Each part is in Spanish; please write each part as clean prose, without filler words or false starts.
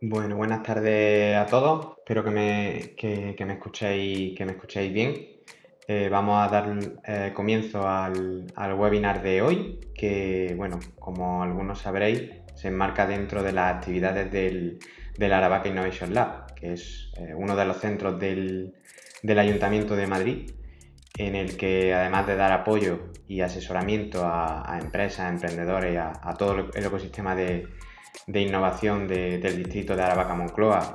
Bueno, buenas tardes a todos. Espero que me escuchéis bien. Vamos a dar comienzo al webinar de hoy, que, bueno, como algunos sabréis, se enmarca dentro de las actividades del Aravaca Innovation Lab, que es uno de los centros del Ayuntamiento de Madrid, en el que, además de dar apoyo y asesoramiento a empresas, a emprendedores, a todo el ecosistema de innovación del distrito de Aravaca-Moncloa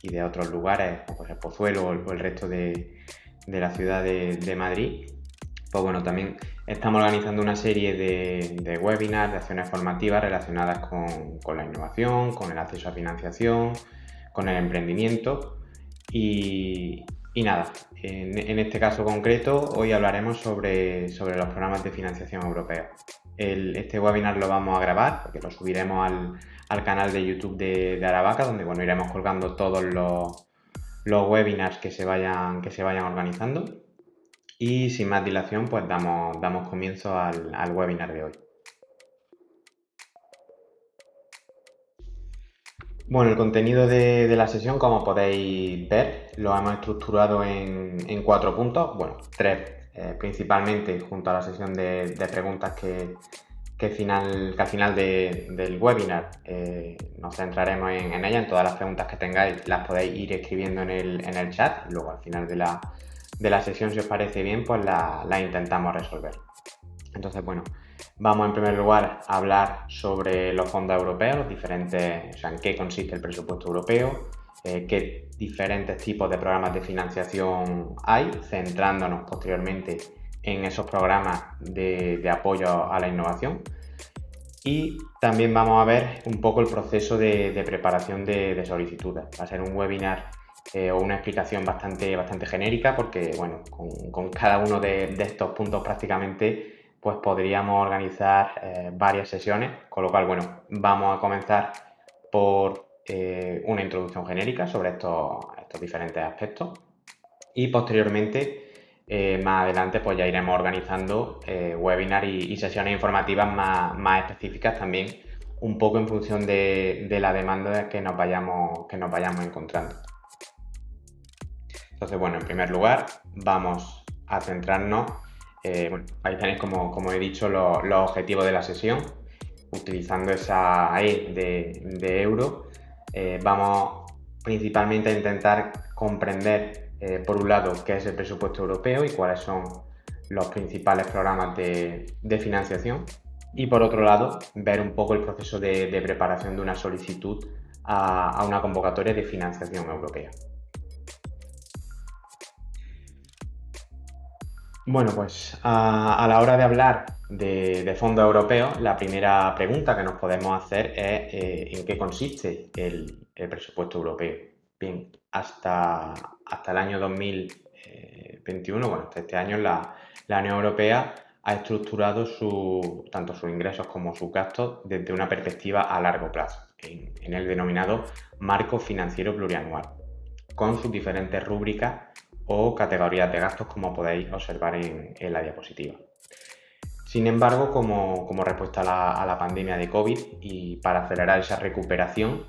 y de otros lugares, como pues el Pozuelo o el resto de la ciudad de Madrid, pues bueno, también estamos organizando una serie de webinars, de acciones formativas relacionadas con la innovación, con el acceso a financiación, con el emprendimiento y nada, en este caso concreto hoy hablaremos sobre los programas de financiación europeos. Este webinar lo vamos a grabar porque lo subiremos al canal de YouTube de Aravaca, donde bueno, iremos colgando todos los webinars que se vayan organizando. Y sin más dilación, pues damos comienzo al webinar de hoy. Bueno, el contenido de la sesión, como podéis ver, lo hemos estructurado en 4 puntos. Bueno, 3 principalmente, junto a la sesión de preguntas que al final del webinar nos centraremos en ella. En todas las preguntas que tengáis las podéis ir escribiendo en el chat y luego al final de la sesión, si os parece bien, pues la intentamos resolver. Entonces, bueno, vamos en primer lugar a hablar sobre los fondos europeos, los diferentes, o sea, en qué consiste el presupuesto europeo, qué diferentes tipos de programas de financiación hay, centrándonos posteriormente en esos programas de apoyo a la innovación. Y también vamos a ver un poco el proceso de preparación de solicitudes. Va a ser un webinar o una explicación bastante genérica porque, bueno, con cada uno de estos puntos prácticamente pues podríamos organizar varias sesiones, con lo cual, bueno, vamos a comenzar por una introducción genérica sobre estos diferentes aspectos y posteriormente, más adelante, pues ya iremos organizando webinars y sesiones informativas más específicas también, un poco en función de la demanda que nos vayamos encontrando. Entonces, bueno, en primer lugar, vamos a centrarnos, bueno, ahí tenéis, como he dicho, los objetivos de la sesión, utilizando esa E de euro. Vamos principalmente a intentar comprender, por un lado, qué es el presupuesto europeo y cuáles son los principales programas de financiación. Y por otro lado, ver un poco el proceso de preparación de una solicitud a una convocatoria de financiación europea. Bueno, pues a la hora de hablar de fondos europeos, la primera pregunta que nos podemos hacer es ¿en qué consiste el presupuesto europeo? Bien, hasta el año 2021, bueno, hasta este año, la Unión Europea ha estructurado tanto sus ingresos como sus gastos desde una perspectiva a largo plazo, en el denominado marco financiero plurianual, con sus diferentes rúbricas o categorías de gastos, como podéis observar en la diapositiva. Sin embargo, como respuesta a la pandemia de COVID y para acelerar esa recuperación,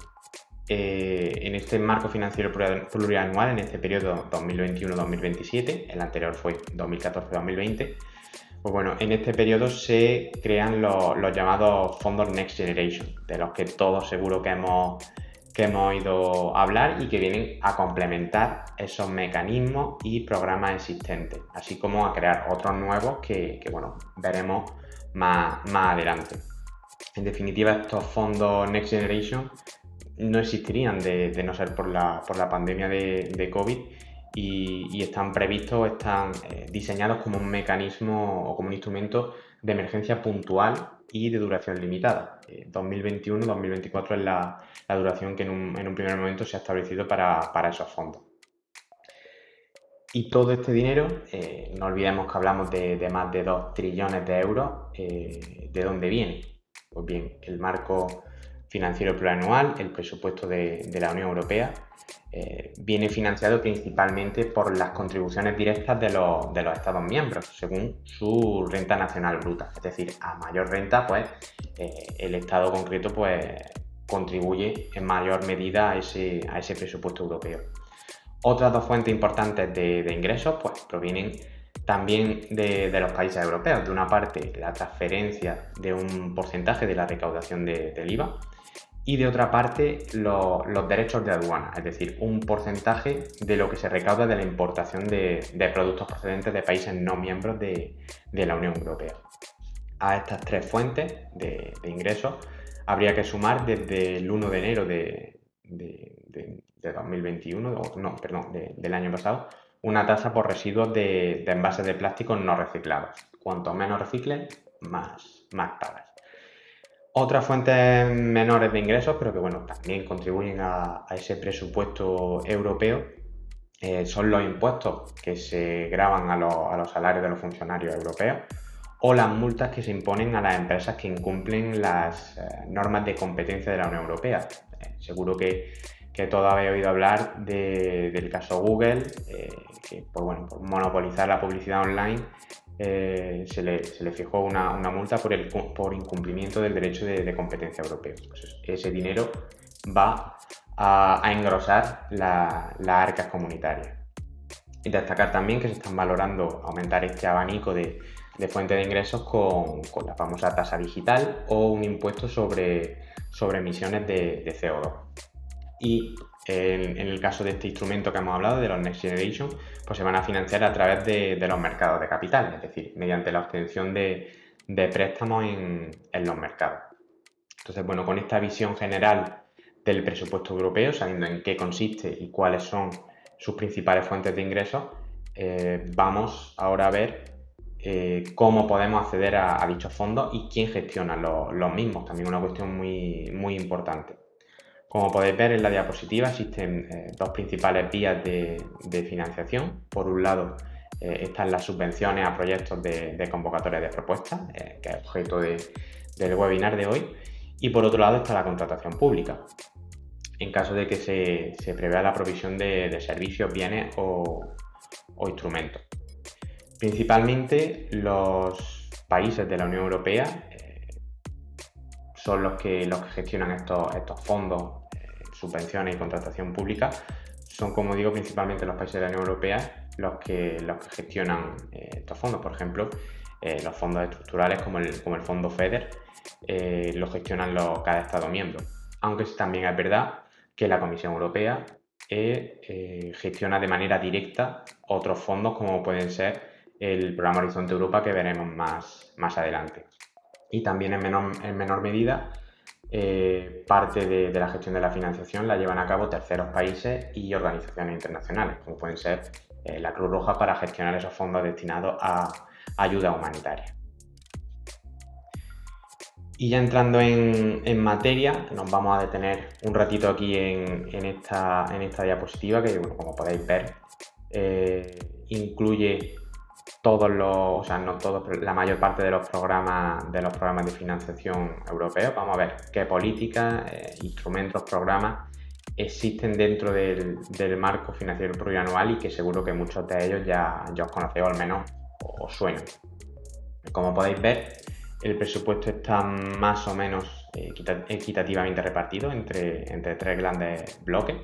en este marco financiero plurianual, en este periodo 2021-2027, el anterior fue 2014-2020, pues bueno, en este periodo se crean los llamados fondos Next Generation, de los que todos seguro que hemos oído hablar y que vienen a complementar esos mecanismos y programas existentes, así como a crear otros nuevos que bueno, veremos más adelante. En definitiva, estos fondos Next Generation no existirían de no ser por la pandemia de COVID y están previstos, están diseñados como un mecanismo o como un instrumento de emergencia puntual y de duración limitada. 2021-2024 es la duración que en un primer momento se ha establecido para esos fondos. Y todo este dinero, no olvidemos que hablamos de más de 2 trillones de euros, ¿de dónde viene? Pues bien, el marco financiero plurianual, el presupuesto de la Unión Europea, viene financiado principalmente por las contribuciones directas de los Estados miembros, según su renta nacional bruta. Es decir, a mayor renta, pues el Estado concreto pues contribuye en mayor medida a ese presupuesto europeo. Otras dos fuentes importantes de ingresos pues, provienen también de los países europeos. De una parte, la transferencia de un porcentaje de la recaudación del IVA y de otra parte, los derechos de aduana, es decir, un porcentaje de lo que se recauda de la importación de productos procedentes de países no miembros de la Unión Europea. A estas tres fuentes de ingresos habría que sumar desde el 1 de enero de 2021, del año pasado, una tasa por residuos de envases de plástico no reciclados. Cuanto menos reciclen, más pagas. Otras fuentes menores de ingresos, pero que bueno, también contribuyen a ese presupuesto europeo, son los impuestos que se gravan a los salarios de los funcionarios europeos o las multas que se imponen a las empresas que incumplen las normas de competencia de la Unión Europea. Seguro que todos habéis oído hablar del caso Google, que por monopolizar la publicidad online se le fijó una multa por incumplimiento del derecho de competencia europeo. Pues ese dinero va a engrosar las arcas comunitarias. Y destacar también que se están valorando aumentar este abanico de fuentes de ingresos con la famosa tasa digital o un impuesto sobre emisiones de CO2. Y en el caso de este instrumento que hemos hablado, de los Next Generation, pues se van a financiar a través de los mercados de capital, es decir, mediante la obtención de préstamos en los mercados. Entonces, bueno, con esta visión general del presupuesto europeo, sabiendo en qué consiste y cuáles son sus principales fuentes de ingresos, vamos ahora a ver cómo podemos acceder a dichos fondos y quién gestiona los mismos, también una cuestión muy, muy importante. Como podéis ver en la diapositiva, existen dos principales vías de financiación. Por un lado, están las subvenciones a proyectos de convocatorias de propuestas, que es objeto del webinar de hoy. Y por otro lado está la contratación pública, en caso de que se prevea la provisión de servicios, bienes o instrumentos. Principalmente los países de la Unión Europea son los que gestionan estos fondos, subvenciones y contratación pública. Son, como digo, principalmente los países de la Unión Europea los que gestionan estos fondos. Por ejemplo, los fondos estructurales como el fondo FEDER los gestionan cada Estado miembro. Aunque también es verdad que la Comisión Europea gestiona de manera directa otros fondos como pueden ser el programa Horizonte Europa, que veremos más adelante. Y también en menor medida parte de la gestión de la financiación la llevan a cabo terceros países y organizaciones internacionales, como pueden ser la Cruz Roja, para gestionar esos fondos destinados a ayuda humanitaria. Y ya entrando en materia, nos vamos a detener un ratito aquí en esta diapositiva que, bueno, como podéis ver, incluye la mayor parte de los programas de financiación europeos. Vamos a ver qué políticas, instrumentos, programas existen dentro del marco financiero plurianual y que seguro que muchos de ellos ya os conocéis, o al menos os suenan. Como podéis ver, el presupuesto está más o menos equitativamente repartido entre tres grandes bloques.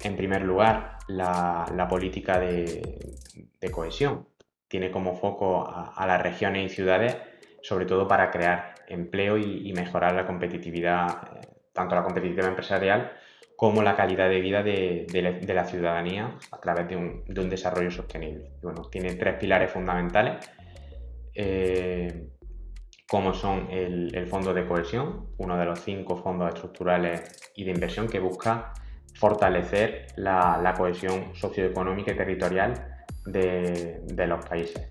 En primer lugar, la política de cohesión tiene como foco a las regiones y ciudades, sobre todo para crear empleo y mejorar la competitividad, tanto la competitividad empresarial como la calidad de vida de la ciudadanía a través de un desarrollo sostenible. Bueno, tiene tres pilares fundamentales, como son el Fondo de Cohesión, uno de los 5 fondos estructurales y de inversión que busca fortalecer la cohesión socioeconómica y territorial de los países.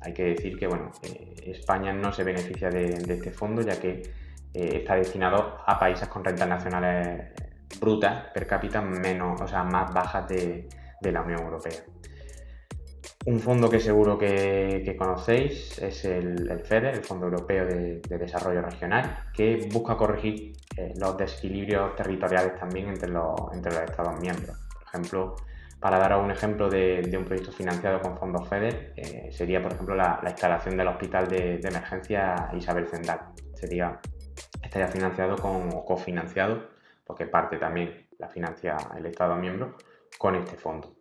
Hay que decir que España no se beneficia de este fondo, ya que está destinado a países con rentas nacionales brutas per cápita más bajas de la Unión Europea. Un fondo que seguro que conocéis es el FEDER, el Fondo Europeo de Desarrollo Regional, que busca corregir los desequilibrios territoriales también entre los Estados miembros. Por ejemplo, para daros un ejemplo de un proyecto financiado con fondos FEDER, sería, por ejemplo, la instalación del Hospital de Emergencia Isabel Zendal. Sería estaría financiado o cofinanciado, porque parte también la financia el Estado miembro, con este fondo.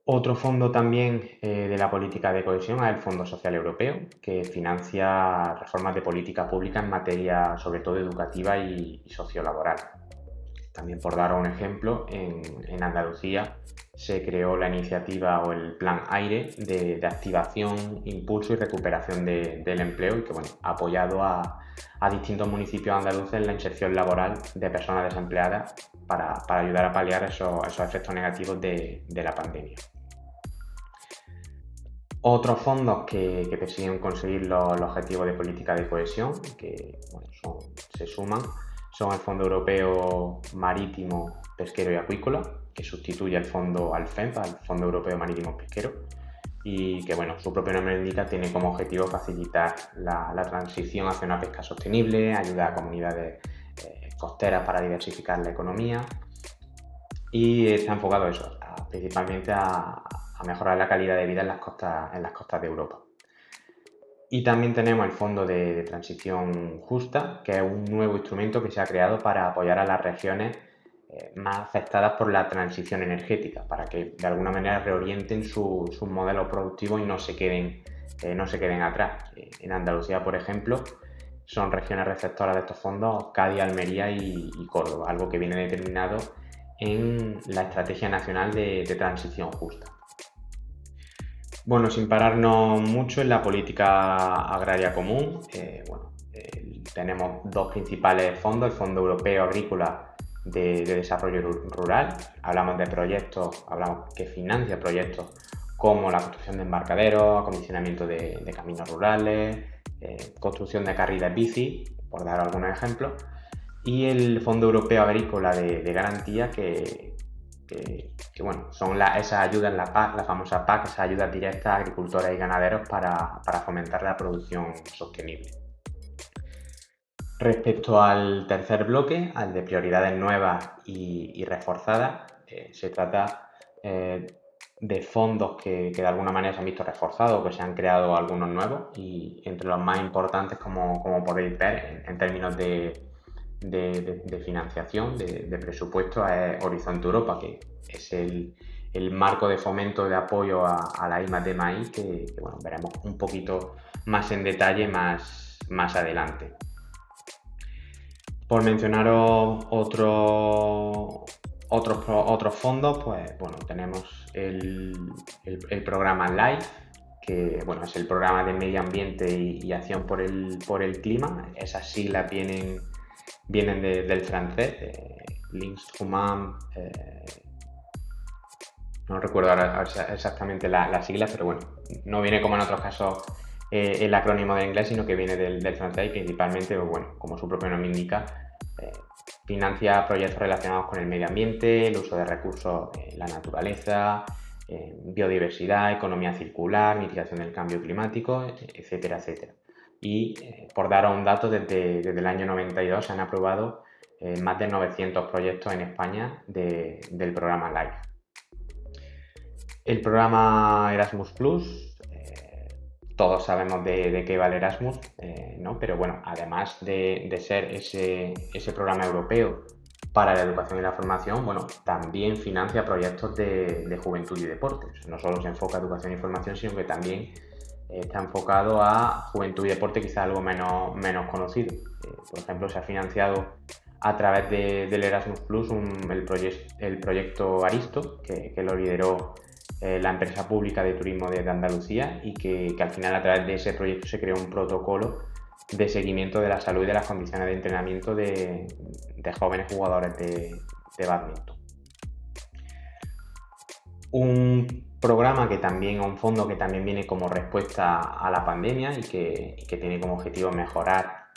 Otro fondo también de la política de cohesión es el Fondo Social Europeo, que financia reformas de política pública en materia sobre todo educativa y sociolaboral. También por dar un ejemplo, en Andalucía se creó la iniciativa o el Plan AIRE de activación, impulso y recuperación del empleo y que ha apoyado a distintos municipios andaluces en la inserción laboral de personas desempleadas para ayudar a paliar esos efectos negativos de la pandemia. Otros fondos que persiguen conseguir los objetivos de política de cohesión, que se suman, son el Fondo Europeo Marítimo, Pesquero y Acuícola, que sustituye al Fondo ALFEMP, al Fondo Europeo Marítimo Pesquero, y que su propio nombre indica, tiene como objetivo facilitar la transición hacia una pesca sostenible, ayudar a comunidades costeras para diversificar la economía, y está enfocado a eso, principalmente a mejorar la calidad de vida en las costas de Europa. Y también tenemos el Fondo de Transición Justa, que es un nuevo instrumento que se ha creado para apoyar a las regiones más afectadas por la transición energética, para que de alguna manera reorienten sus modelos productivos y no se queden atrás. En Andalucía, por ejemplo, son regiones receptoras de estos fondos Cádiz, Almería y Córdoba, algo que viene determinado en la Estrategia Nacional de Transición Justa. Sin pararnos mucho en la política agraria común, tenemos dos principales fondos: el Fondo Europeo Agrícola de Desarrollo Rural. Hablamos de proyectos, que financia proyectos como la construcción de embarcaderos, acondicionamiento de caminos rurales, construcción de carriles bici, por dar algunos ejemplos, y el Fondo Europeo Agrícola de Garantía, que son esas ayudas, la PAC, la famosa PAC, esas ayudas directas a agricultores y ganaderos para fomentar la producción sostenible. Respecto al tercer bloque, al de prioridades nuevas y reforzadas, se trata de fondos que de alguna manera se han visto reforzados o que se han creado algunos nuevos, y entre los más importantes, como podéis ver en términos de financiación, de presupuesto, es Horizonte Europa, que es el marco de fomento de apoyo a la I+D+I, que veremos un poquito más en detalle más adelante. Por mencionaros otros fondos, tenemos el programa LIFE, que es el programa de medio ambiente y acción por el clima. Esas siglas vienen del francés, L'Instrument, no recuerdo ahora exactamente las siglas, pero no viene como en otros casos el acrónimo del inglés, sino que viene del francés, y principalmente, como su propio nombre indica, financia proyectos relacionados con el medio ambiente, el uso de recursos de la naturaleza, biodiversidad, economía circular, mitigación del cambio climático, etcétera, etcétera. Y por daros un dato, desde el año 92 se han aprobado más de 900 proyectos en España del programa LIFE. El programa Erasmus+, todos sabemos de qué va el Erasmus, ¿no? Pero además de ser ese programa europeo para la educación y la formación, también financia proyectos de juventud y deportes. No solo se enfoca a educación y formación, sino que también está enfocado a juventud y deporte, quizá algo menos conocido. Por ejemplo, se ha financiado a través del Erasmus+, el proyecto Aristo, que lo lideró la empresa pública de turismo de Andalucía, y que al final, a través de ese proyecto, se creó un protocolo de seguimiento de la salud y de las condiciones de entrenamiento de jóvenes jugadores de bádminton. Un fondo que también viene como respuesta a la pandemia y que tiene como objetivo mejorar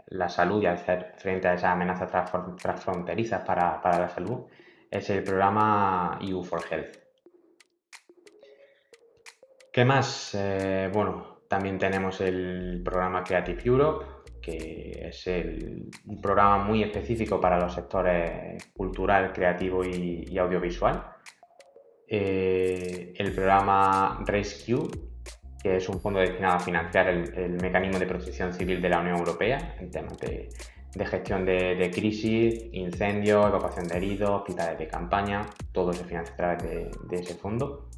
la salud y hacer frente a esas amenazas transfronterizas para la salud, es el programa EU for Health. ¿Qué más? También tenemos el programa Creative Europe, que es un programa muy específico para los sectores cultural, creativo y audiovisual. El programa Rescue, que es un fondo destinado a financiar el mecanismo de protección civil de la Unión Europea en temas de gestión de crisis, incendios, evacuación de heridos, hospitales de campaña, todo se financia a través de ese fondo.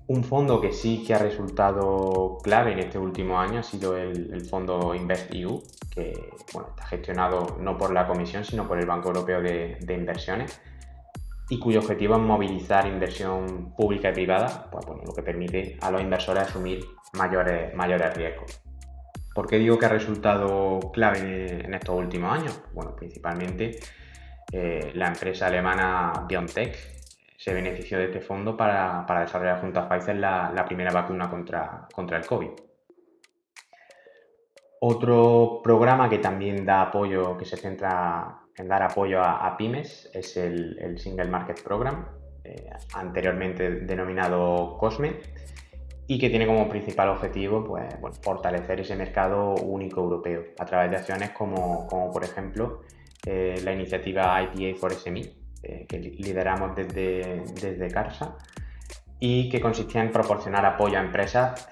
Un fondo que sí que ha resultado clave en este último año ha sido el fondo InvestEU, que bueno, está gestionado no por la Comisión, sino por el Banco Europeo de Inversiones, y cuyo objetivo es movilizar inversión pública y privada, pues, bueno, lo que permite a los inversores asumir mayores riesgos. ¿Por qué digo que ha resultado clave en estos últimos años? Bueno, principalmente la empresa alemana BioNTech se benefició de este fondo para desarrollar junto a Pfizer la primera vacuna contra el COVID. Otro programa que también da apoyo, que se centra en dar apoyo a pymes, es el Single Market Program, anteriormente denominado COSME, y que tiene como principal objetivo pues, bueno, fortalecer ese mercado único europeo a través de acciones como por ejemplo la iniciativa IPA for SME, que lideramos desde Carsa, y que consistía en proporcionar apoyo a empresas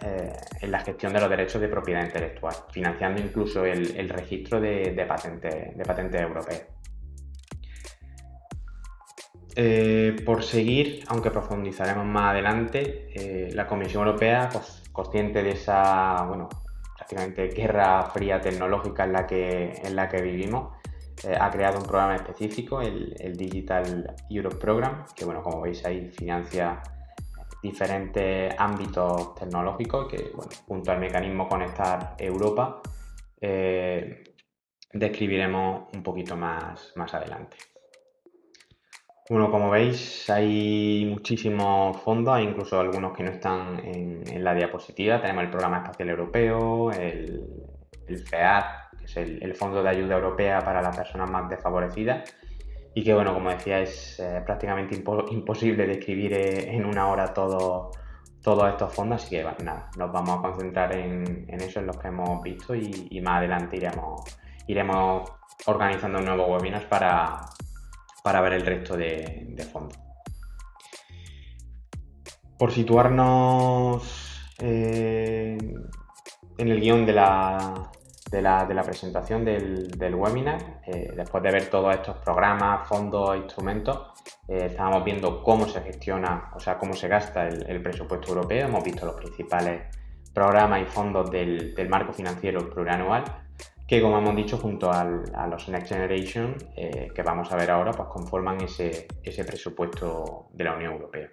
en la gestión de los derechos de propiedad intelectual, financiando incluso el registro de patentes europeas. Por seguir, aunque profundizaremos más adelante, la Comisión Europea, consciente de esa, bueno, prácticamente guerra fría tecnológica en la que vivimos, ha creado un programa específico, el Digital Europe Program, que bueno, como veis ahí financia diferentes ámbitos tecnológicos que, bueno, junto al mecanismo Conectar Europa, describiremos un poquito más adelante. Bueno, como veis, hay muchísimos fondos, hay incluso algunos que no están en la diapositiva. Tenemos el Programa Espacial Europeo, el FEAD, que es el Fondo de Ayuda Europea para las Personas Más Desfavorecidas, y que, bueno, como decía, es prácticamente imposible describir en una hora todos estos fondos, así que nada, nos vamos a concentrar en eso, en los que hemos visto, y más adelante iremos organizando nuevos webinars para ver el resto de fondos. Por situarnos en el guión de la presentación del webinar, después de ver todos estos programas, fondos, instrumentos, estábamos viendo cómo se gestiona, o sea, cómo se gasta el presupuesto europeo. Hemos visto los principales programas y fondos del marco financiero plurianual, que, como hemos dicho, junto a los Next Generation, que vamos a ver ahora, pues conforman ese presupuesto de la Unión Europea.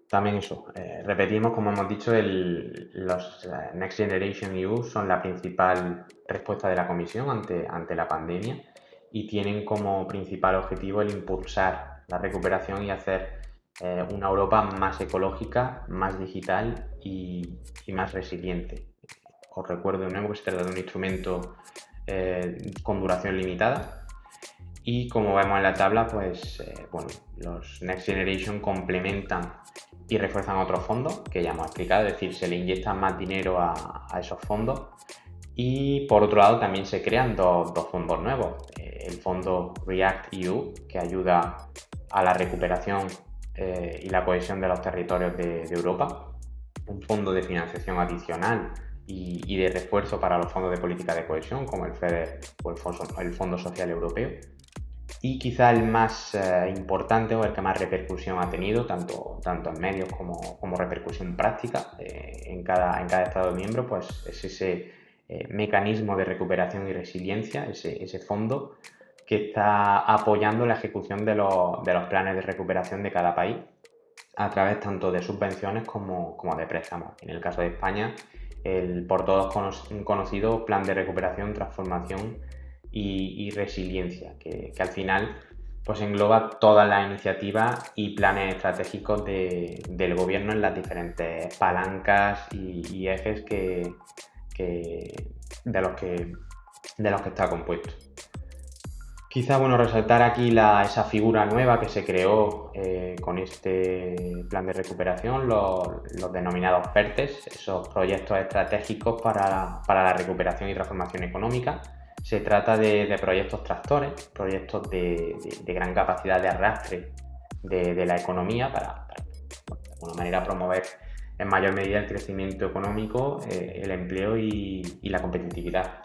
También eso, repetimos, como hemos dicho, los Next Generation EU son la principal respuesta de la Comisión ante la pandemia, y tienen como principal objetivo el impulsar la recuperación y hacer una Europa más ecológica, más digital y más resiliente. Os recuerdo de nuevo que se trata de un instrumento con duración limitada, y como vemos en la tabla, pues bueno, los Next Generation complementan y refuerzan otros fondos que ya hemos explicado, es decir, se le inyecta más dinero a esos fondos, y por otro lado también se crean dos fondos nuevos, el fondo REACT-EU, que ayuda a la recuperación y la cohesión de los territorios de Europa, un fondo de financiación adicional y de refuerzo para los fondos de política de cohesión como el FEDER o el Fondo Social Europeo, y quizá el más importante o el que más repercusión ha tenido, tanto en medios como repercusión práctica en cada Estado miembro, pues es ese mecanismo de recuperación y resiliencia, ese fondo que está apoyando la ejecución de los planes de recuperación de cada país a través tanto de subvenciones como de préstamos. En el caso de España, el por todos conocido Plan de Recuperación, Transformación y Resiliencia, que al final pues engloba todas las iniciativas y planes estratégicos del gobierno en las diferentes palancas y ejes de los que está compuesto. Quizá, bueno, resaltar aquí esa figura nueva que se creó con este plan de recuperación, los denominados PERTES, esos proyectos estratégicos para la recuperación y transformación económica. Se trata de proyectos tractores, proyectos de gran capacidad de arrastre de la economía para de alguna manera promover en mayor medida el crecimiento económico, el empleo y la competitividad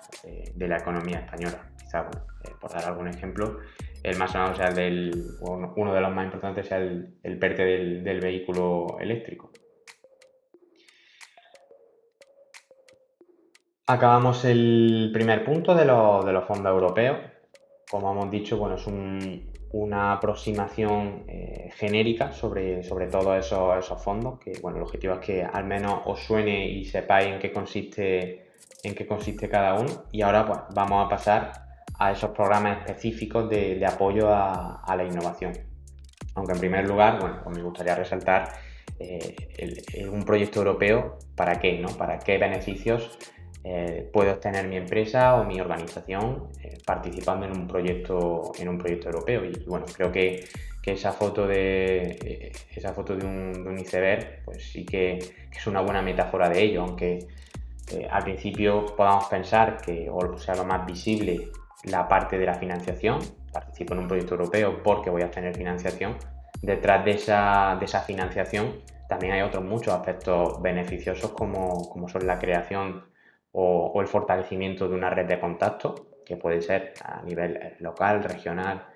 de la economía española. Quizá, bueno, por dar algún ejemplo, el más sonado sea uno de los más importantes sea el PERTE del vehículo eléctrico. Acabamos el primer punto de los fondos europeos. Como hemos dicho, bueno, es una aproximación genérica sobre todos esos fondos, que bueno, el objetivo es que al menos os suene y sepáis en qué consiste cada uno. Y ahora pues vamos a pasar a esos programas específicos de apoyo a la innovación. Aunque en primer lugar, bueno, pues me gustaría resaltar un proyecto europeo, ¿para qué, no? ¿Para qué beneficios puede obtener mi empresa o mi organización participando en un proyecto europeo? Y bueno, creo que esa foto de un iceberg, pues sí que es una buena metáfora de ello, aunque al principio podamos pensar que, o sea, lo más visible, la parte de la financiación. Participo en un proyecto europeo porque voy a obtener financiación. Detrás de esa financiación también hay otros muchos aspectos beneficiosos como son la creación o el fortalecimiento de una red de contactos, que puede ser a nivel local, regional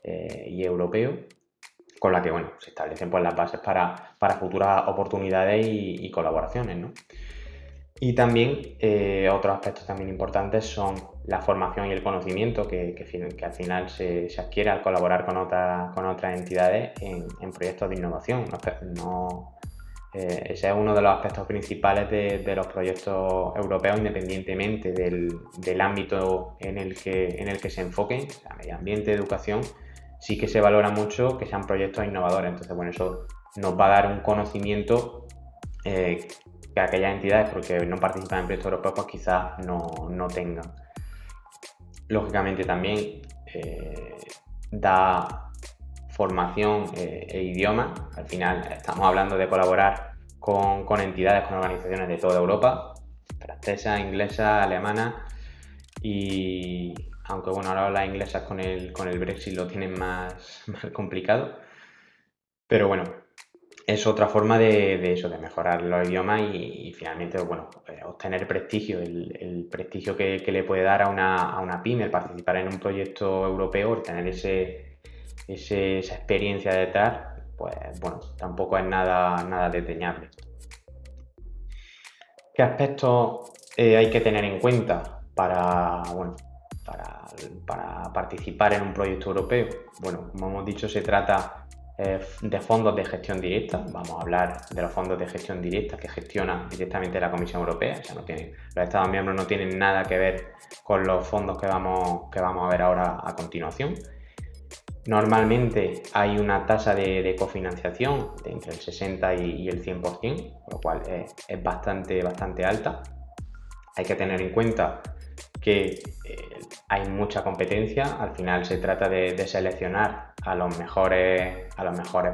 y europeo, con la que bueno, se establecen pues, las bases para futuras oportunidades y colaboraciones, ¿no? Y también otros aspectos también importantes son la formación y el conocimiento que al final se adquiere al colaborar con otras entidades en proyectos de innovación. Ese es uno de los aspectos principales de los proyectos europeos, independientemente del ámbito en el que se enfoquen, o sea, medio ambiente, educación. Sí que se valora mucho que sean proyectos innovadores. Entonces, bueno, eso nos va a dar un conocimiento que aquellas entidades, porque no participan en proyectos europeos, pues quizás no tengan. Lógicamente también da formación e idioma. Al final estamos hablando de colaborar con entidades, con organizaciones de toda Europa, francesa, inglesa, alemana, y aunque bueno, ahora las inglesas con el Brexit lo tienen más complicado, pero bueno, es otra forma de eso, de mejorar los idiomas y finalmente, bueno, obtener prestigio, el prestigio que le puede dar a una pyme, el participar en un proyecto europeo, el tener esa experiencia detrás, pues bueno, tampoco es nada desdeñable. ¿Qué aspectos hay que tener en cuenta para participar en un proyecto europeo? Bueno, como hemos dicho, se trata de fondos de gestión directa. Vamos a hablar de los fondos de gestión directa que gestiona directamente la Comisión Europea. O sea, los Estados miembros no tienen nada que ver con los fondos que vamos a ver ahora a continuación. Normalmente hay una tasa de cofinanciación de entre el 60 y el 100%, lo cual es bastante alta. Hay que tener en cuenta que hay mucha competencia. Al final se trata de seleccionar a los mejores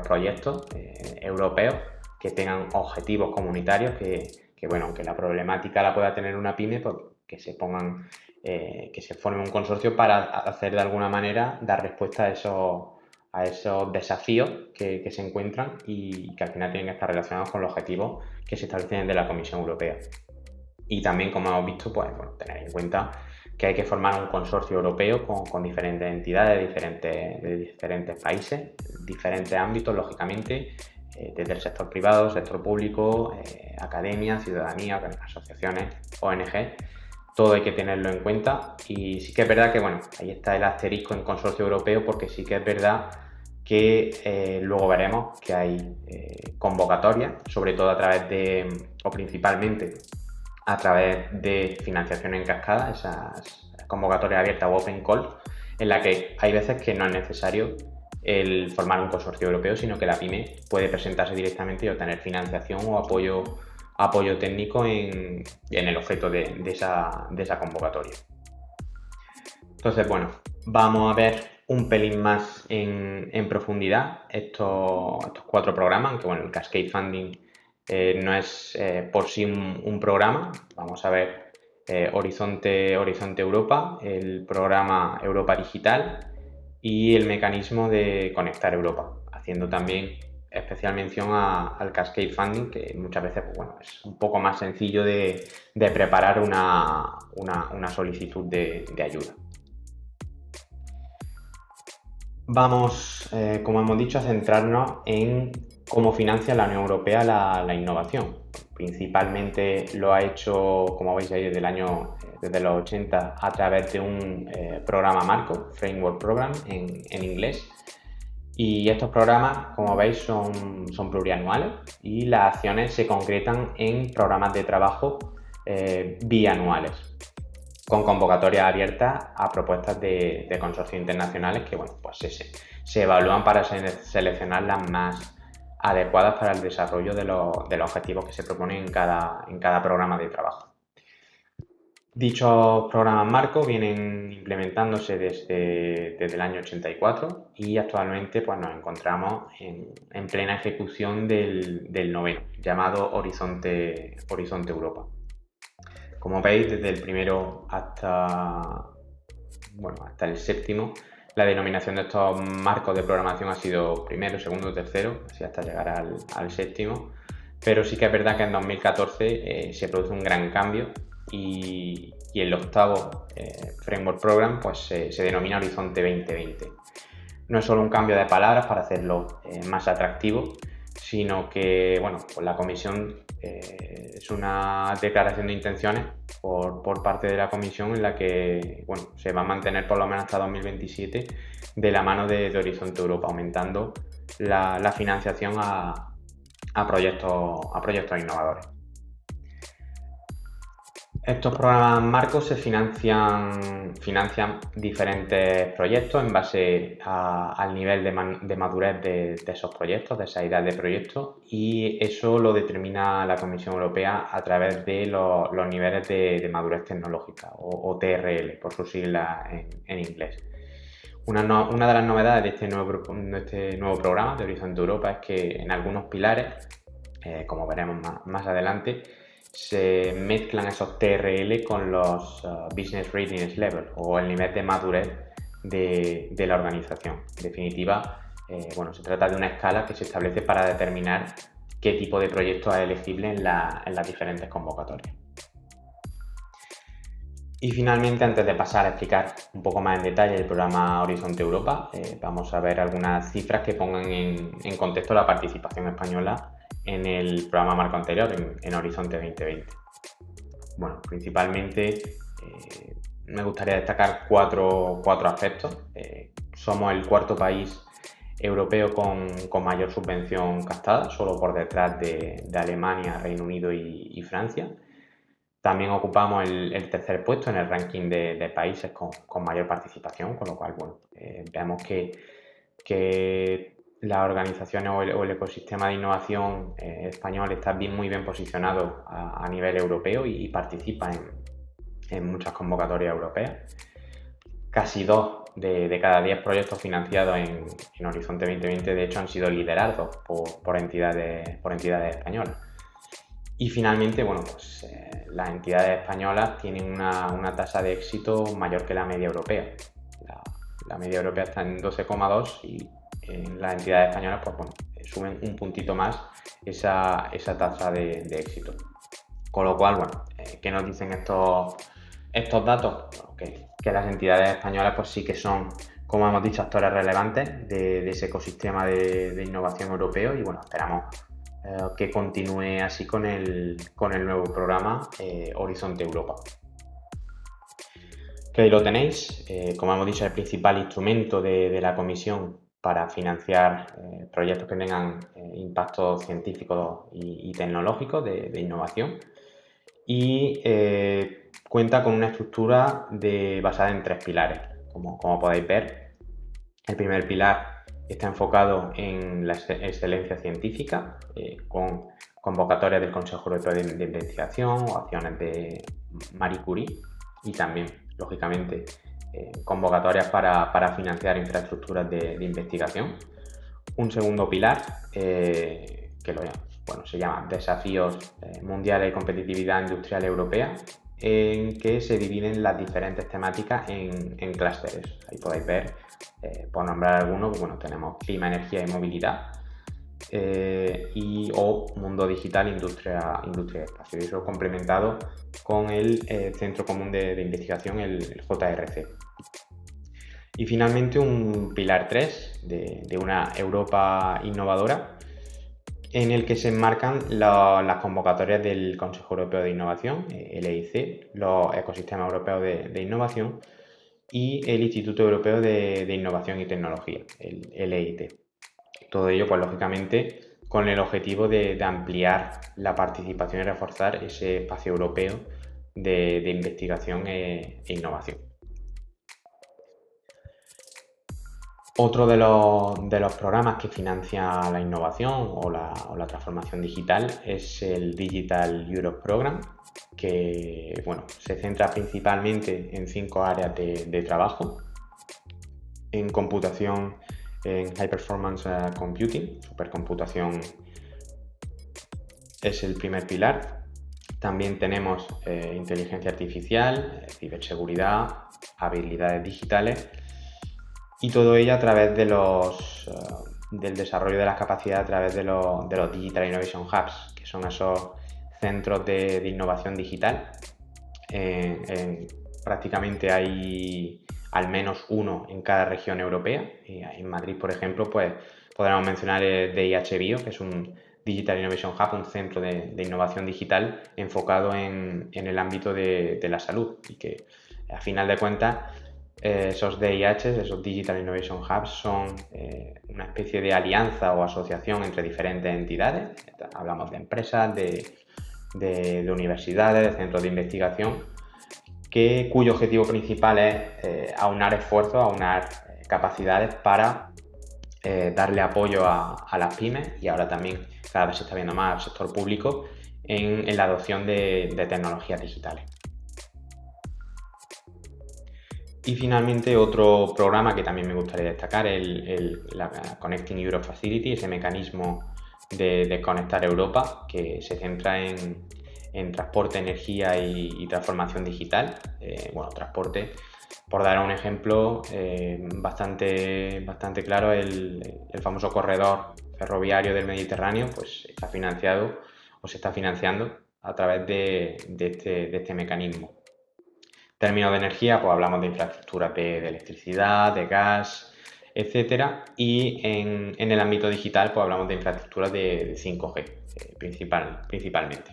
proyectos europeos que tengan objetivos comunitarios, que bueno, aunque la problemática la pueda tener una pyme, pues que se forme un consorcio para hacer de alguna manera, dar respuesta a esos desafíos que se encuentran y que al final tienen que estar relacionados con los objetivos que se establecen de la Comisión Europea. Y también, como hemos visto, pues bueno, tener en cuenta que hay que formar un consorcio europeo con diferentes entidades de diferentes países, diferentes ámbitos, lógicamente, desde el sector privado, sector público, academia, ciudadanía, asociaciones, ONG. Todo hay que tenerlo en cuenta y sí que es verdad que, bueno, ahí está el asterisco en consorcio europeo, porque sí que es verdad que luego veremos que hay convocatorias, sobre todo a través o principalmente a través de financiación en cascada, esas convocatorias abiertas o open call, en la que hay veces que no es necesario el formar un consorcio europeo, sino que la pyme puede presentarse directamente y obtener financiación o apoyo técnico en el objeto de esa convocatoria. Entonces, bueno, vamos a ver un pelín más en profundidad estos 4 programas, aunque bueno, el Cascade Funding no es por sí un programa. Vamos a ver Horizonte Europa, el programa Europa Digital y el mecanismo de Conectar Europa, haciendo también especial mención al Cascade Funding, que muchas veces pues, bueno, es un poco más sencillo de preparar una solicitud de ayuda. Vamos, como hemos dicho, a centrarnos en cómo financia la Unión Europea la innovación. Principalmente lo ha hecho, como veis ahí, desde los 80 a través de un programa marco, Framework Program en inglés. Y estos programas, como veis, son plurianuales y las acciones se concretan en programas de trabajo bianuales, con convocatorias abiertas a propuestas de consorcios internacionales que bueno, pues se evalúan para seleccionar las más adecuadas para el desarrollo de los objetivos que se proponen en cada programa de trabajo. Dichos programas marcos vienen implementándose desde el año 84 y actualmente pues, nos encontramos en plena ejecución del noveno, llamado Horizonte Europa. Como veis, desde el primero hasta el séptimo, la denominación de estos marcos de programación ha sido primero, segundo, tercero, así hasta llegar al séptimo. Pero sí que es verdad que en 2014 se produce un gran cambio y el octavo Framework Program pues, se denomina Horizonte 2020. No es solo un cambio de palabras para hacerlo más atractivo, sino que bueno, pues la comisión es una declaración de intenciones por parte de la comisión en la que bueno, se va a mantener por lo menos hasta 2027 de la mano de Horizonte Europa, aumentando la financiación a proyectos innovadores. Estos programas marcos se financian diferentes proyectos en base al nivel de madurez de esos proyectos, de esa idea de proyecto, y eso lo determina la Comisión Europea a través de los niveles de madurez tecnológica o TRL, por sus siglas en inglés. Una de las novedades de este nuevo programa de Horizonte Europa es que en algunos pilares, como veremos más adelante, se mezclan esos TRL con los Business Readiness Level o el nivel de madurez de la organización. En definitiva, se trata de una escala que se establece para determinar qué tipo de proyecto es elegible en las diferentes convocatorias. Y finalmente, antes de pasar a explicar un poco más en detalle el programa Horizonte Europa, vamos a ver algunas cifras que pongan en contexto la participación española en el programa marco anterior, en Horizonte 2020. Bueno, principalmente me gustaría destacar cuatro aspectos. Somos el cuarto país europeo con mayor subvención captada, solo por detrás de Alemania, Reino Unido y Francia. También ocupamos el tercer puesto en el ranking de países con mayor participación, con lo cual vemos que las organizaciones o el ecosistema de innovación español está muy bien posicionado a nivel europeo y participa en muchas convocatorias europeas. Casi 2 de cada 10 proyectos financiados en Horizonte 2020 de hecho han sido liderados por entidades españolas. Y finalmente, las entidades españolas tienen una tasa de éxito mayor que la media europea. La media europea está en 12,2 y en las entidades españolas suben un puntito más esa tasa de éxito. Con lo cual, ¿qué nos dicen estos datos? Que las entidades españolas sí que son, como hemos dicho, actores relevantes de ese ecosistema de innovación europeo y esperamos que continúe así con el nuevo programa Horizonte Europa. Que ahí lo tenéis, como hemos dicho, es el principal instrumento de la Comisión para financiar proyectos que tengan impacto científico y tecnológico de innovación y cuenta con una estructura basada en 3 pilares, como podéis ver. El primer pilar está enfocado en la excelencia científica, con convocatorias del Consejo Europeo de Investigación o acciones de Marie Curie y también, lógicamente, convocatorias para financiar infraestructuras de investigación. Un segundo pilar se llama Desafíos Mundiales y Competitividad Industrial Europea, en que se dividen las diferentes temáticas en clústeres. Ahí podéis ver, por nombrar algunos, tenemos clima, energía y movilidad. o mundo digital, industria y espacio. Y eso complementado con el Centro Común de Investigación, el JRC. Y finalmente un pilar 3 de una Europa innovadora, en el que se enmarcan las convocatorias del Consejo Europeo de Innovación, el EIC, los ecosistemas europeos de innovación y el Instituto Europeo de Innovación y Tecnología, el EIT. Todo ello, pues lógicamente, con el objetivo de ampliar la participación y reforzar ese espacio europeo de investigación e innovación. Otro de los programas que financia la innovación o la transformación digital es el Digital Europe Program, que se centra principalmente en 5 áreas de trabajo: en computación, en High Performance Computing, supercomputación es el primer pilar. También tenemos inteligencia artificial, ciberseguridad, habilidades digitales, y todo ello a través del desarrollo de las capacidades a través de los Digital Innovation Hubs, que son esos centros de innovación digital. Prácticamente hay al menos uno en cada región europea. En Madrid, por ejemplo, pues podríamos mencionar el DIH Bio, que es un Digital Innovation Hub, un centro de innovación digital enfocado en el ámbito de la salud, y que a final de cuentas esos DIHs, esos Digital Innovation Hubs, son una especie de alianza o asociación entre diferentes entidades. Hablamos de empresas, de universidades, de centros de investigación, cuyo objetivo principal es aunar esfuerzos, aunar capacidades para darle apoyo a las pymes, y ahora también cada vez se está viendo más al sector público en la adopción de tecnologías digitales. Y finalmente, otro programa que también me gustaría destacar es la Connecting Europe Facility, ese mecanismo de conectar Europa, que se centra en transporte, energía y transformación digital. Transporte, por dar un ejemplo bastante claro, el famoso corredor ferroviario del Mediterráneo, pues está financiado o se está financiando a través de este mecanismo. En términos de energía, pues hablamos de infraestructuras de electricidad, de gas, etcétera, y en el ámbito digital, pues hablamos de infraestructuras de 5G principalmente.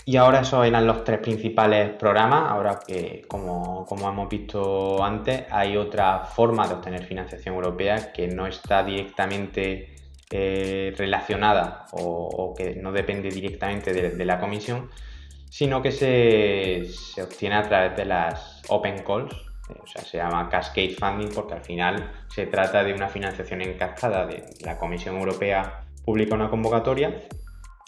Y ahora esos eran los 3 principales programas. Ahora que, como hemos visto antes, hay otra forma de obtener financiación europea que no está directamente relacionada o que no depende directamente de la Comisión, sino que se obtiene a través de las open calls. Se llama Cascade Funding porque al final se trata de una financiación en cascada. La Comisión Europea publica una convocatoria,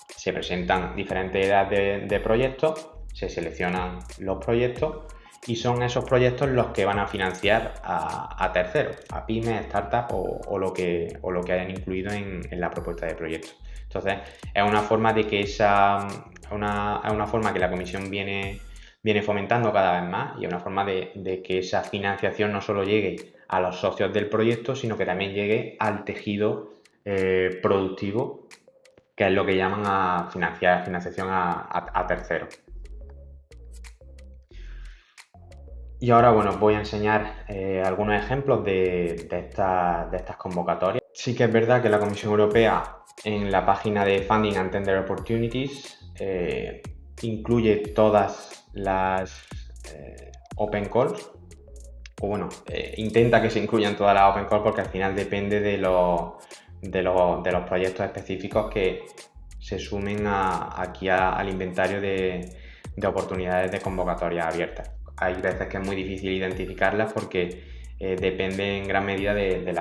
se presentan diferentes ideas de proyectos, se seleccionan los proyectos y son esos proyectos los que van a financiar a terceros, a pymes, startups o lo que hayan incluido en la propuesta de proyecto. Entonces, es una forma de que es una forma que la Comisión viene fomentando cada vez más, y es una forma de que esa financiación no solo llegue a los socios del proyecto, sino que también llegue al tejido productivo, que es lo que llaman a financiación a terceros. Y ahora, voy a enseñar algunos ejemplos de estas convocatorias. Sí que es verdad que la Comisión Europea, en la página de Funding and Tender Opportunities, incluye todas las open calls, intenta que se incluyan todas las open calls, porque al final depende de los proyectos específicos que se sumen aquí al inventario de oportunidades de convocatoria abiertas. Hay veces que es muy difícil identificarlas porque depende en gran medida de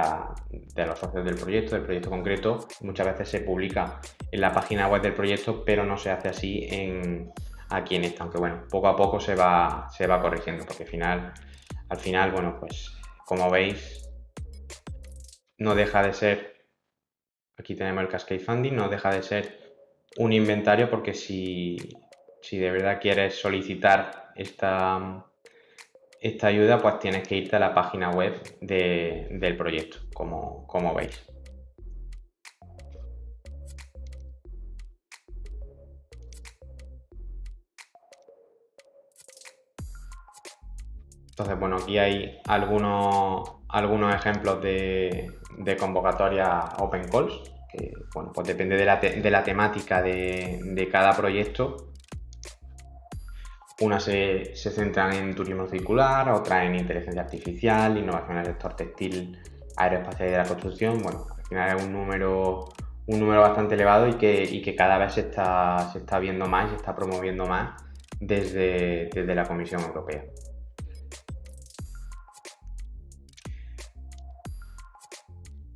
los socios del proyecto concreto. Muchas veces se publica en la página web del proyecto, pero no se hace así aquí en esta, aunque poco a poco se va corrigiendo, porque al final, pues como veis, no deja de ser, aquí tenemos el Cascade Funding, no deja de ser un inventario, porque si de verdad quieres solicitar esta esta ayuda, pues tienes que irte a la página web del proyecto, como veis. Entonces, bueno, aquí hay algunos ejemplos de convocatoria Open Calls, que, bueno, pues depende de la temática de cada proyecto. Unas se centran en turismo circular, otras en inteligencia artificial, innovación en el sector textil, aeroespacial y de la construcción. Bueno, al final es un número bastante elevado y que cada vez se está viendo más y se está promoviendo más desde la Comisión Europea.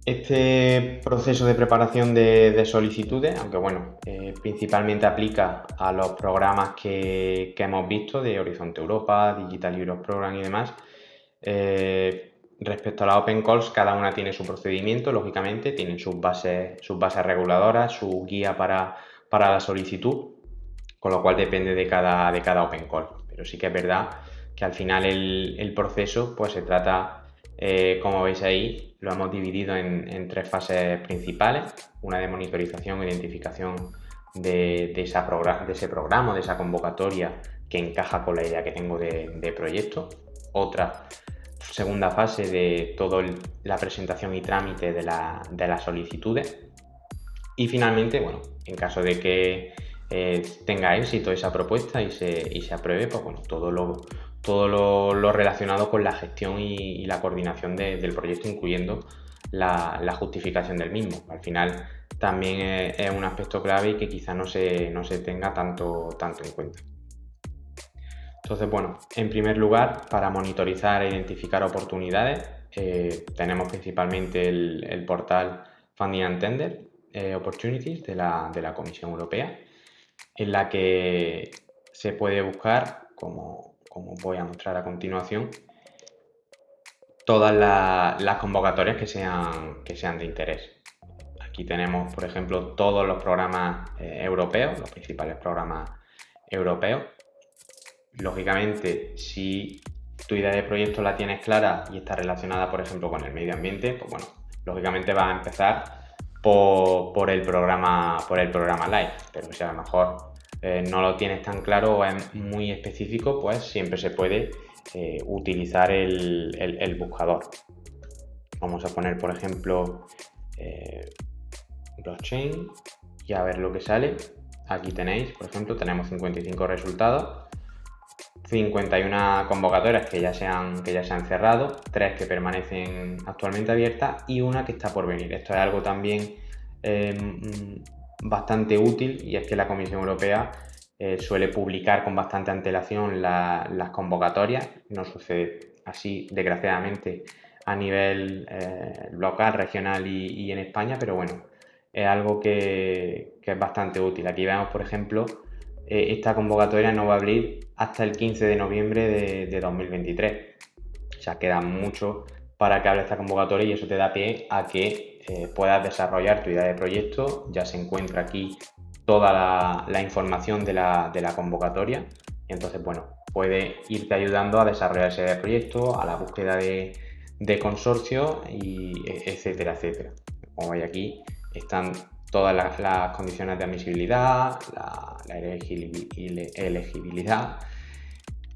Este proceso de preparación de solicitudes, aunque bueno, principalmente aplica a los programas que hemos visto de Horizonte Europa, Digital Europe Program y demás. Respecto a la Open Calls, cada una tiene su procedimiento, lógicamente, tienen sus bases reguladoras, su guía para la solicitud, con lo cual depende de cada Open Call. Pero sí que es verdad que al final el proceso pues se trata, como veis ahí, lo hemos dividido en 3 fases principales: una de monitorización e identificación de ese programa, de esa convocatoria que encaja con la idea que tengo de proyecto; otra segunda fase de toda la presentación y trámite de las solicitudes; y finalmente, bueno, en caso de que tenga éxito esa propuesta y se apruebe, pues bueno, todo lo relacionado con la gestión y la coordinación del proyecto, incluyendo la justificación del mismo. Al final también es un aspecto clave y que quizá no se tenga tanto en cuenta. Entonces, bueno, en primer lugar, para monitorizar e identificar oportunidades, tenemos principalmente el portal Funding and Tender Opportunities de la Comisión Europea, en la que se puede buscar, como voy a mostrar a continuación, todas las convocatorias que sean de interés. Aquí tenemos, por ejemplo, todos los programas europeos, los principales programas europeos. Lógicamente, si tu idea de proyecto la tienes clara y está relacionada, por ejemplo, con el medio ambiente, pues bueno, lógicamente vas a empezar por el programa LIFE. Pero si a lo mejor no lo tienes tan claro o es muy específico, pues siempre se puede utilizar el buscador. Vamos a poner, por ejemplo, blockchain y a ver lo que sale. Aquí tenéis, por ejemplo, tenemos 55 resultados, 51 convocatorias que ya se han cerrado, 3 que permanecen actualmente abiertas y una que está por venir. Esto es algo también bastante útil, y es que la Comisión Europea suele publicar con bastante antelación las convocatorias. No sucede así, desgraciadamente, a nivel local, regional y en España, pero bueno, es algo que es bastante útil. Aquí vemos, por ejemplo, esta convocatoria no va a abrir hasta el 15 de noviembre de 2023. O sea, queda mucho para que hable esta convocatoria, y eso te da pie a que puedas desarrollar tu idea de proyecto. Ya se encuentra aquí toda la información de la convocatoria, y entonces, bueno, puede irte ayudando a desarrollar ese idea de proyecto, a la búsqueda de consorcio, y etcétera, etcétera. Como veis, aquí están todas las condiciones de admisibilidad, la elegibilidad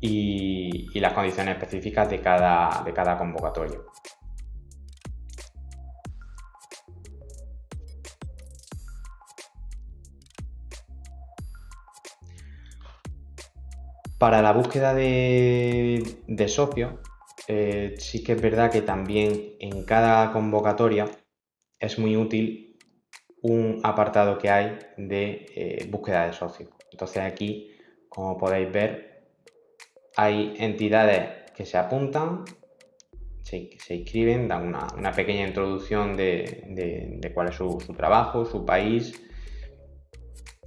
y las condiciones específicas de cada convocatoria. Para la búsqueda de socios, sí que es verdad que también en cada convocatoria es muy útil un apartado que hay de búsqueda de socios. Entonces aquí, como podéis ver, hay entidades que se apuntan, se inscriben, dan una pequeña introducción de cuál es su trabajo, su país,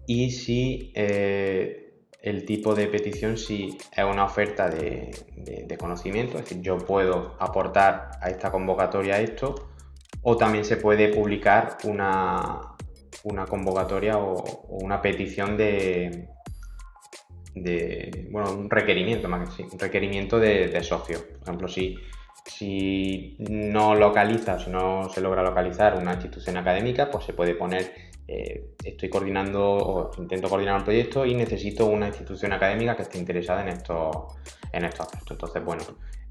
y si el tipo de petición, si es una oferta de conocimiento, es decir, yo puedo aportar a esta convocatoria esto, o también se puede publicar una convocatoria o una petición de un requerimiento, más que sí, un requerimiento de socio. Por ejemplo, si no localiza, si no se logra localizar una institución académica, pues se puede poner, estoy coordinando o intento coordinar un proyecto y necesito una institución académica que esté interesada en estos aspectos. Entonces, bueno,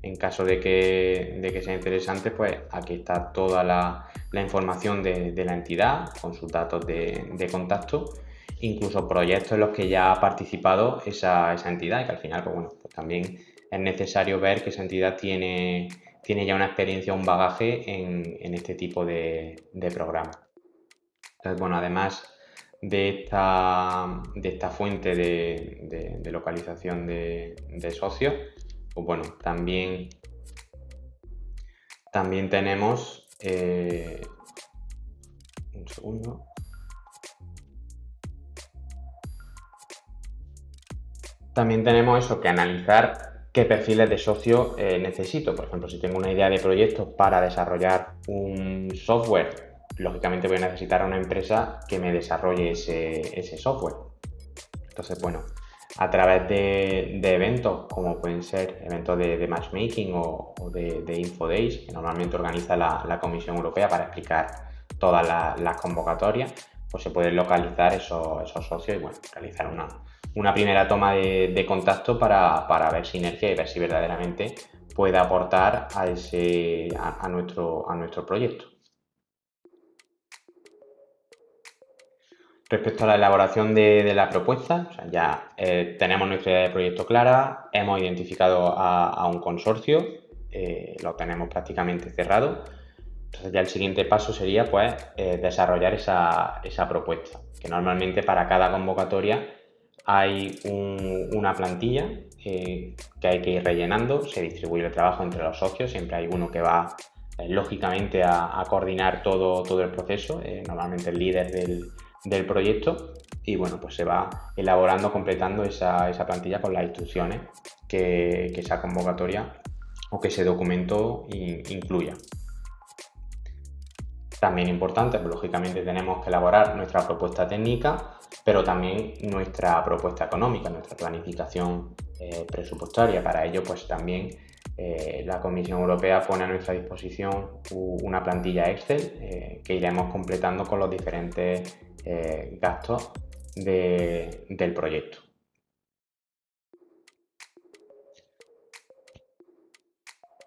en caso de que sea interesante, pues aquí está toda la información de la entidad con sus datos de contacto, incluso proyectos en los que ya ha participado esa entidad, y que al final, pues bueno, pues también es necesario ver que esa entidad tiene ya una experiencia, un bagaje en este tipo de programas. Entonces, bueno, además de esta fuente de localización de socios, pues bueno, también tenemos, un segundo, también tenemos eso, que analizar qué perfiles de socio necesito. Por ejemplo, si tengo una idea de proyecto para desarrollar un software, lógicamente voy a necesitar a una empresa que me desarrolle ese software. Entonces, bueno, a través de eventos, como pueden ser eventos de matchmaking o de InfoDays, que normalmente organiza la Comisión Europea para explicar todas las convocatorias, pues se pueden localizar esos socios y, bueno, realizar una primera toma de contacto para ver sinergia y ver si verdaderamente puede aportar a nuestro proyecto. Respecto a la elaboración de la propuesta, o sea, ya tenemos nuestra idea de proyecto clara, hemos identificado a un consorcio, lo tenemos prácticamente cerrado. Entonces ya el siguiente paso sería, pues, desarrollar esa propuesta, que normalmente para cada convocatoria hay una plantilla que hay que ir rellenando, se distribuye el trabajo entre los socios, siempre hay uno que va lógicamente a coordinar todo el proceso, normalmente el líder del proyecto, y bueno, pues se va elaborando, completando esa plantilla con las instrucciones que esa convocatoria o que ese documento incluya. También importante, pues lógicamente tenemos que elaborar nuestra propuesta técnica, pero también nuestra propuesta económica, nuestra planificación presupuestaria. Para ello, pues también la Comisión Europea pone a nuestra disposición una plantilla Excel que iremos completando con los diferentes gastos del proyecto.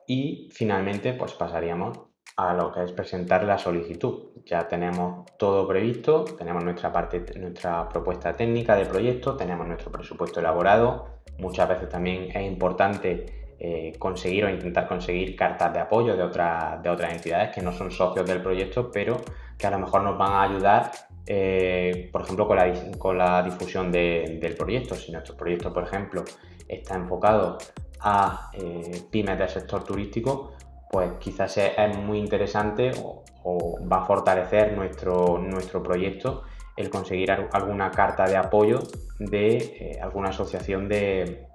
Y finalmente, pues pasaríamos a lo que es presentar la solicitud. Ya tenemos todo previsto, tenemos nuestra propuesta técnica de proyecto, tenemos nuestro presupuesto elaborado. Muchas veces también es importante conseguir o intentar conseguir cartas de apoyo de otras entidades que no son socios del proyecto, pero que a lo mejor nos van a ayudar, por ejemplo, con la difusión del proyecto. Si nuestro proyecto, por ejemplo, está enfocado a pymes del sector turístico, pues quizás es muy interesante o va a fortalecer nuestro proyecto el conseguir alguna carta de apoyo de alguna asociación de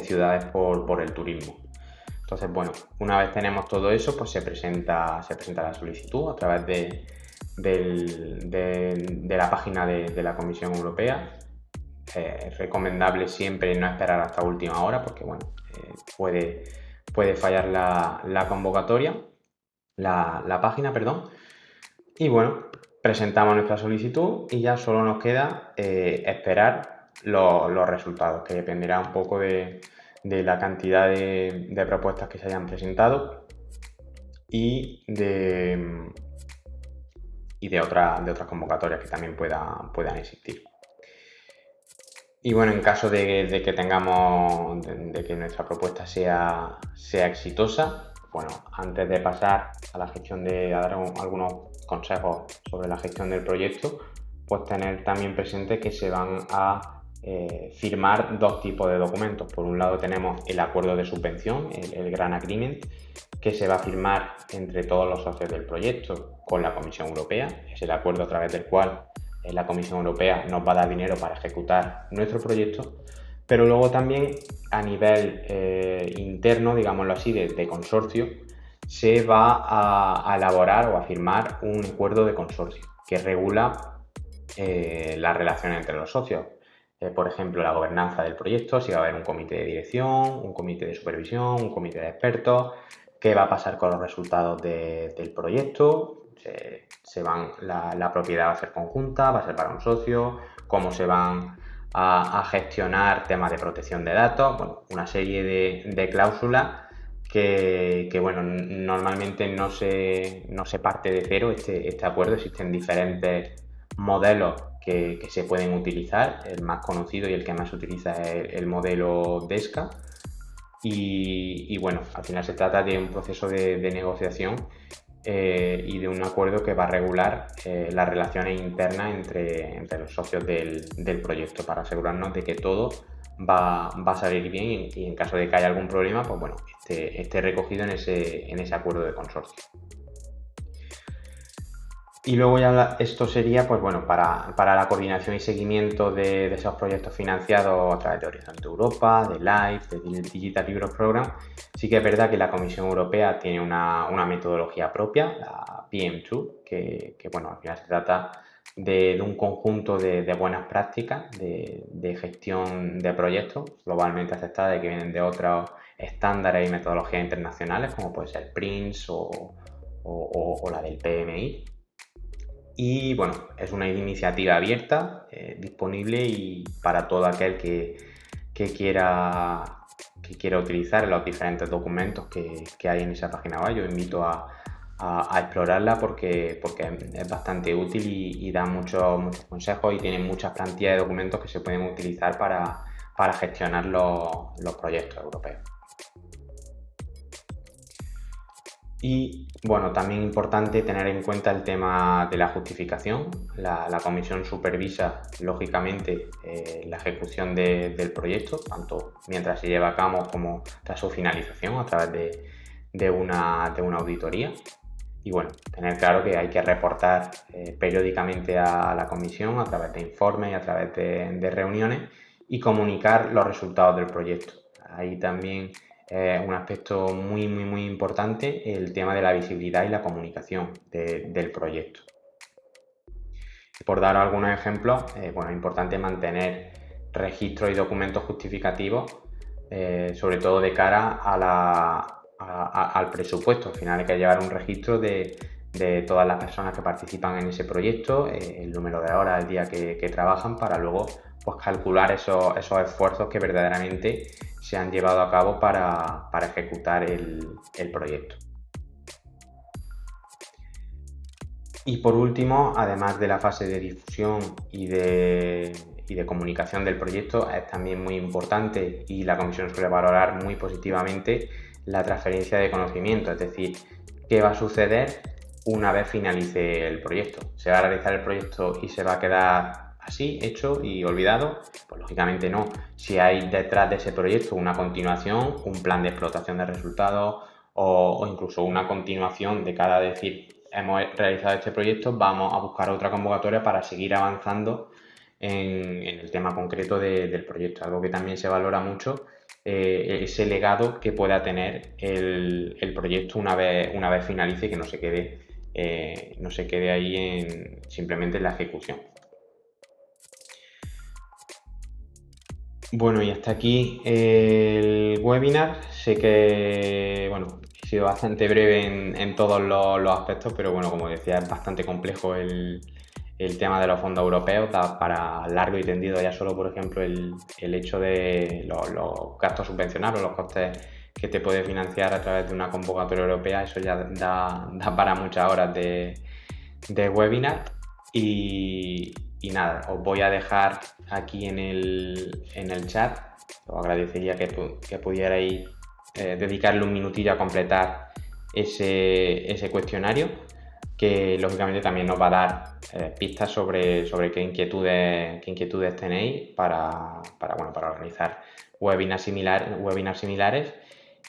ciudades por el turismo. Entonces, bueno, una vez tenemos todo eso, pues se presenta la solicitud a través de la página de la Comisión Europea. Es recomendable siempre no esperar hasta última hora porque, bueno, puede fallar la convocatoria, la página, perdón. Y bueno, presentamos nuestra solicitud y ya solo nos queda esperar los resultados, que dependerá un poco de la cantidad de propuestas que se hayan presentado y de otras convocatorias que también puedan existir. Y bueno, en caso de que nuestra propuesta sea exitosa, bueno, antes de pasar a la gestión a dar algunos consejos sobre la gestión del proyecto, pues tener también presente que se van a firmar dos tipos de documentos. Por un lado tenemos el acuerdo de subvención, el Grant Agreement, que se va a firmar entre todos los socios del proyecto con la Comisión Europea. Es el acuerdo a través del cual la Comisión Europea nos va a dar dinero para ejecutar nuestro proyecto, pero luego también a nivel interno, digámoslo así, de consorcio, se va a elaborar o a firmar un acuerdo de consorcio que regula las relaciones entre los socios. por ejemplo, la gobernanza del proyecto, si va a haber un comité de dirección, un comité de supervisión, un comité de expertos, qué va a pasar con los resultados del proyecto, la propiedad va a ser conjunta, va a ser para un socio, cómo se van a gestionar temas de protección de datos, bueno, una serie de cláusulas que bueno, normalmente no se parte de cero este acuerdo, existen diferentes modelos que se pueden utilizar. El más conocido y el que más se utiliza es el modelo DESCA. Y bueno, al final se trata de un proceso de negociación y de un acuerdo que va a regular las relaciones internas entre los socios del proyecto para asegurarnos de que todo va a salir bien y en caso de que haya algún problema, pues bueno, esté recogido en ese acuerdo de consorcio. Y luego ya esto sería, pues bueno, para la coordinación y seguimiento de esos proyectos financiados a través de Horizonte Europa, de LIFE, de Digital Europe Program. Sí que es verdad que la Comisión Europea tiene una metodología propia, la PM2, que bueno, al final se trata de un conjunto de buenas prácticas de gestión de proyectos globalmente aceptadas y que vienen de otros estándares y metodologías internacionales, como puede ser PRINCE o la del PMI. Y bueno, es una iniciativa abierta, disponible y para todo aquel que quiera utilizar los diferentes documentos que hay en esa página web. Yo invito a explorarla porque es bastante útil y da muchos consejos y tiene muchas plantillas de documentos que se pueden utilizar para gestionar los proyectos europeos. Y bueno, también importante tener en cuenta el tema de la justificación. La comisión supervisa, lógicamente, la ejecución del proyecto, tanto mientras se lleva a cabo como tras su finalización a través de una auditoría. Y bueno, tener claro que hay que reportar periódicamente a la comisión a través de informes y a través de reuniones y comunicar los resultados del proyecto. Ahí también un aspecto muy importante, el tema de la visibilidad y la comunicación del proyecto. Por dar algunos ejemplos, bueno, es importante mantener registros y documentos justificativos, sobre todo de cara al presupuesto. Al final hay que llevar un registro de todas las personas que participan en ese proyecto, el número de horas, el día que trabajan, para luego pues calcular esos esfuerzos que verdaderamente se han llevado a cabo para ejecutar el proyecto. Y por último, además de la fase de difusión y de comunicación del proyecto, es también muy importante y la comisión suele valorar muy positivamente la transferencia de conocimiento, es decir, qué va a suceder una vez finalice el proyecto. ¿Se va a realizar el proyecto y se va a quedar así, hecho y olvidado? Pues lógicamente no. Si hay detrás de ese proyecto una continuación, un plan de explotación de resultados o incluso una continuación de cara a decir, hemos realizado este proyecto, vamos a buscar otra convocatoria para seguir avanzando en el tema concreto del proyecto. Algo que también se valora mucho, ese legado que pueda tener el proyecto una vez finalice y que no se quede ahí simplemente en la ejecución. Bueno, y hasta aquí el webinar. Sé que, bueno, he sido bastante breve en todos los aspectos, pero bueno, como decía, es bastante complejo el tema de los fondos europeos, da para largo y tendido ya solo, por ejemplo, el hecho de los gastos subvencionados, los costes que te puede financiar a través de una convocatoria europea, eso ya da para muchas horas de webinar. Y nada, os voy a dejar aquí en el chat. Os agradecería que pudierais dedicarle un minutillo a completar ese cuestionario, que lógicamente también nos va a dar pistas sobre qué inquietudes tenéis para organizar webinars similares.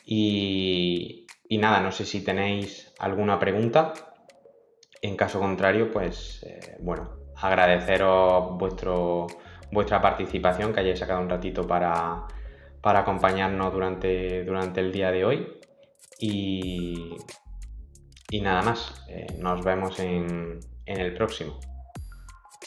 Y nada, no sé si tenéis alguna pregunta. En caso contrario, pues bueno, agradeceros vuestra participación, que hayáis sacado un ratito para acompañarnos durante el día de hoy. Y nada más, nos vemos en el próximo.